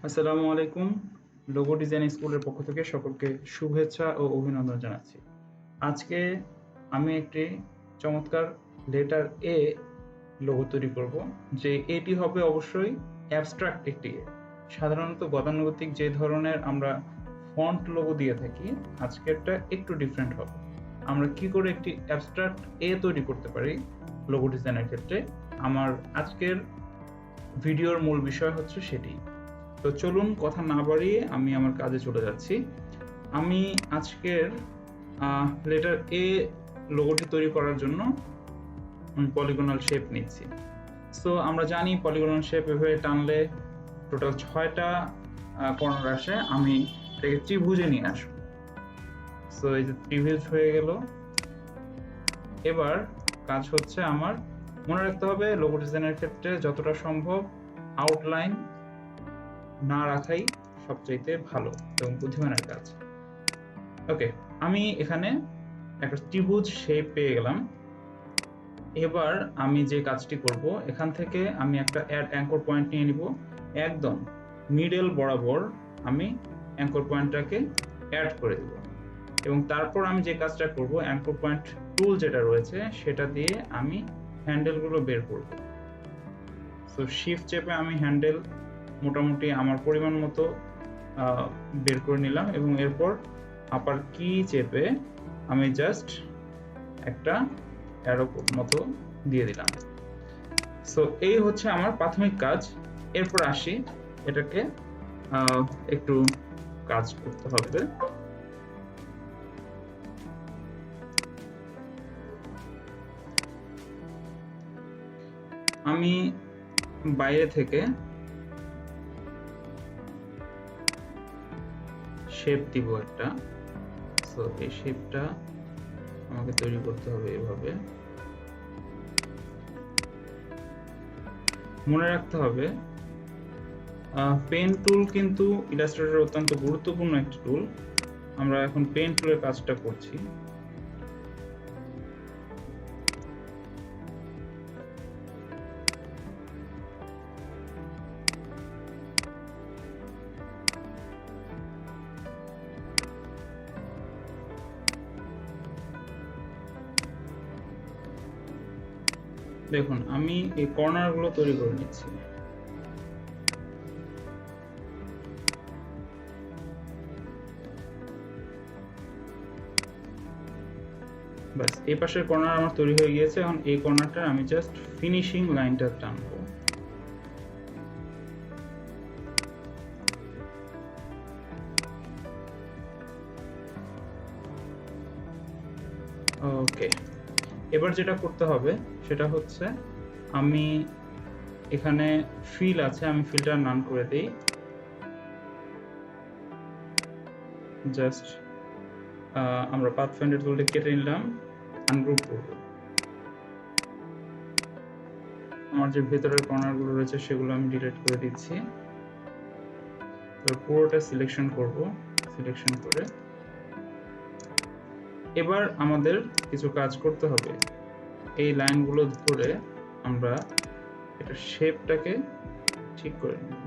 আসসালামু আলাইকুম। Logo design স্কুলের পক্ষ থেকে সকলকে শুভেচ্ছা ও অভিনন্দন জানাচ্ছি। আজকে আমি একটি চমৎকার লেটার এ লোগো তৈরি করব, যে এটি হবে অবশ্যই অ্যাবস্ট্রাক্ট একটি এ। সাধারণত গতানুগতিক যে ধরনের আমরা ফন্ট লোগো দিয়ে থাকি, আজকেরটা একটু ডিফারেন্ট হবে। আমরা কি করে একটি অ্যাবস্ট্রাক্ট এ তৈরি করতে পারি লোগো ডিজাইনের ক্ষেত্রে, আমার আজকের ভিডিওর মূল বিষয় হচ্ছে সেটি। তো চলুন কথা না বাড়িয়ে আমি আমার কাজে চলে যাচ্ছি। আমি আজকের লেটার এ লোগোটি তৈরি করার জন্য পলিগনাল শেপ নিচ্ছি। সো আমরা জানি পলিগনাল শেপ এভাবে টানলে টোটাল 6টা কর্নার আসে। আমি এটাকে ত্রিভুজে নিয়ে আসবো। সো এই যে ত্রিভুজ হয়ে গেল। এবার কাজ হচ্ছে আমার মনে রাখতে হবে লোগো ডিজাইনের ক্ষেত্রে যতটা সম্ভব আউটলাইন না রাখাই সবচাইতে ভালো এবং বুদ্ধিমানের কাজ। ওকে, আমি এখানে একটা ত্রিভুজ শেপ পেয়ে গেলাম। এবার আমি যে কাজটি করব, এখান থেকে আমি একটা অ্যাড অ্যাঙ্কর পয়েন্ট নিয়ে নিব। একদম মিডল বরাবর আমি অ্যাঙ্কর পয়েন্টটাকে অ্যাড করে দেব এবং তারপর আমি যে কাজটা করব, অ্যাঙ্কর পয়েন্ট টুল যেটা রয়েছে সেটা দিয়ে আমি হ্যান্ডেলগুলো বের করব। সো শিফট চেপে আমি হ্যান্ডেল মোটামুটি আমার পরিমাণ মতো বের করে নিলাম এবং এরপর আপার কি চেপে আমি জাস্ট একটা অ্যারো মতো দিয়ে দিলাম। সো এই হচ্ছে আমার প্রাথমিক কাজ। এরপর আসি, এটাকে একটু কাজ করতে হবে। আমি বাইরে থেকে শেপ দিব একটা। সো এই শেপটা আমাকে তৈরি করতে হবে এভাবে। মনে রাখতে হবে পেন টুল কিন্তু ইলাস্ট্রেটরের অত্যন্ত গুরুত্বপূর্ণ একটি টুল। আমরা এখন পেন টুলের কাজটা করছি। দেখুন আমি এই কর্নারগুলো তৈরি করে নিচ্ছি। ব্যাস, এই পাশের কর্নার আমার তৈরি হয়ে গিয়েছে। এখন এই কর্নারটা আমি জাস্ট ফিনিশিং লাইনটা টানবো। ওকে, এবার যেটা করতে হবে সেটা হচ্ছে আমি এখানে ফিল আছে, আমি ফিলটা নান করে দেই। জাস্ট আমরা পাথফাইন্ডার টুলটা কেটে নিলাম, আনগ্রুপ করব। আমার যে ভেতরের কর্নারগুলো রয়েছে সেগুলো আমি ডিলিট করে দিচ্ছি। পুরোটা সিলেকশন করব। সিলেকশন করে এবার আমাদের কিছু কাজ করতে হবে। এই লাইনগুলো ধরে আমরা এটা শেপটাকে ঠিক করে নেব।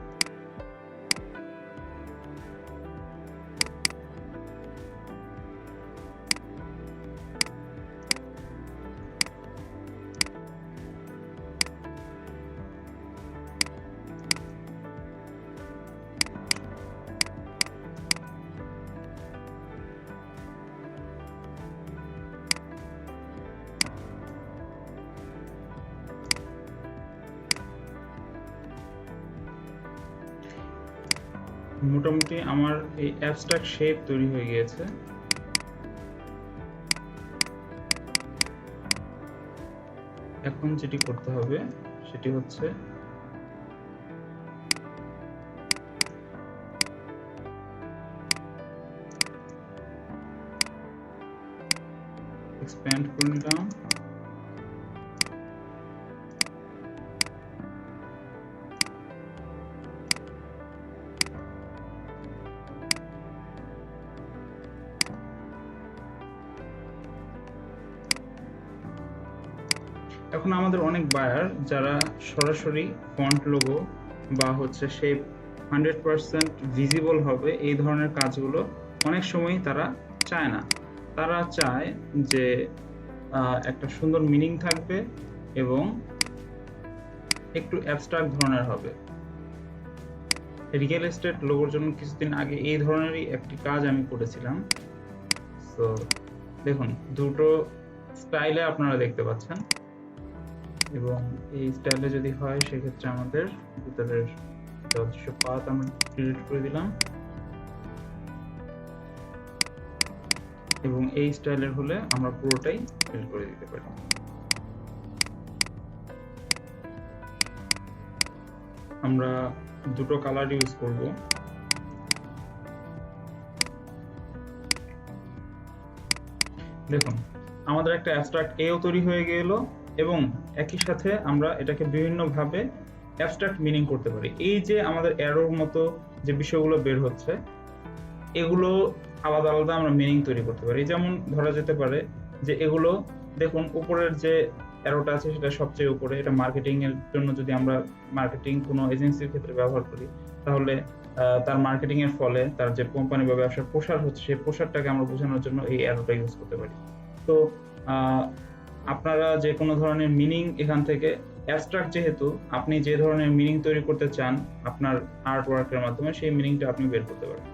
মোটামুটি আমার এই অ্যাবস্ট্রাক্ট শেপ তৈরি হয়ে গিয়েছে। এখন যেটি করতে হবে সেটি হচ্ছে এক্সপ্যান্ড করে নিলাম। এখন আমাদের অনেক বায়ার যারা সরাসরি ফন্ট লোগো বা হচ্ছে শেপ 100% ভিজিবল হবে এই ধরনের কাজগুলো অনেক সময় তারা চায় না। তারা চায় যে একটা সুন্দর মিনিং থাকবে এবং একটু অ্যাবস্ট্রাক্ট ধরনের হবে। রিয়েল এস্টেট লোগোর জন্য কিছুদিন আগে এই ধরনেরই একটি কাজ আমি করেছিলাম। তো দেখুন দুটো স্টাইলে আপনারা দেখতে পাচ্ছেন, এবং এই স্টাইলে যদি হয় সেক্ষেত্রে আমাদের ভিতরের অদৃশ্য পাত আমরা ডিলিট করে দিলাম, এবং এই স্টাইলের হলে আমরা পুরোটাই ফিল করে দিতে পারি। আমরা দুটো কালার ইউজ করব। দেখুন আমাদের একটা অ্যাবস্ট্রাক্ট এও তৈরি হয়ে গেল, এবং একই সাথে আমরা এটাকে বিভিন্নভাবে অ্যাবস্ট্রাক্ট মিনিং করতে পারি। এই যে আমাদের অ্যারোর মতো যে বিষয়গুলো বের হচ্ছে, এগুলো আলাদা আলাদা আমরা মিনিং তৈরি করতে পারি। যেমন ধরা যেতে পারে যে এগুলো দেখুন উপরের যে অ্যারোটা আছে সেটা সবচেয়ে উপরে, এটা মার্কেটিং এর জন্য যদি আমরা মার্কেটিং কোনো এজেন্সির ক্ষেত্রে ব্যবহার করি, তাহলে তার মার্কেটিং এর ফলে তার যে কোম্পানি বা ব্যবসার প্রসার হচ্ছে সেই প্রসারটাকে আমরা বোঝানোর জন্য এই অ্যারোটা ইউজ করতে পারি। তো আপনারা যে কোনো ধরনের মিনিং এখান থেকে অ্যাবস্ট্রাক্ট, যেহেতু আপনি যে ধরনের মিনিং তৈরি করতে চান আপনার আর্ট ওয়ার্কের মাধ্যমে সেই মিনিংটা আপনি বের করতে পারেন।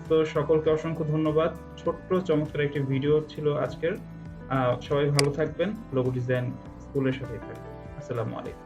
তো সকলকে অসংখ্য ধন্যবাদ। ছোট্ট চমৎকার একটি ভিডিও ছিল আজকের। সবাই ভালো থাকবেন, লোগো ডিজাইন স্কুলের সাথেই থাকবেন। আসসালামু আলাইকুম।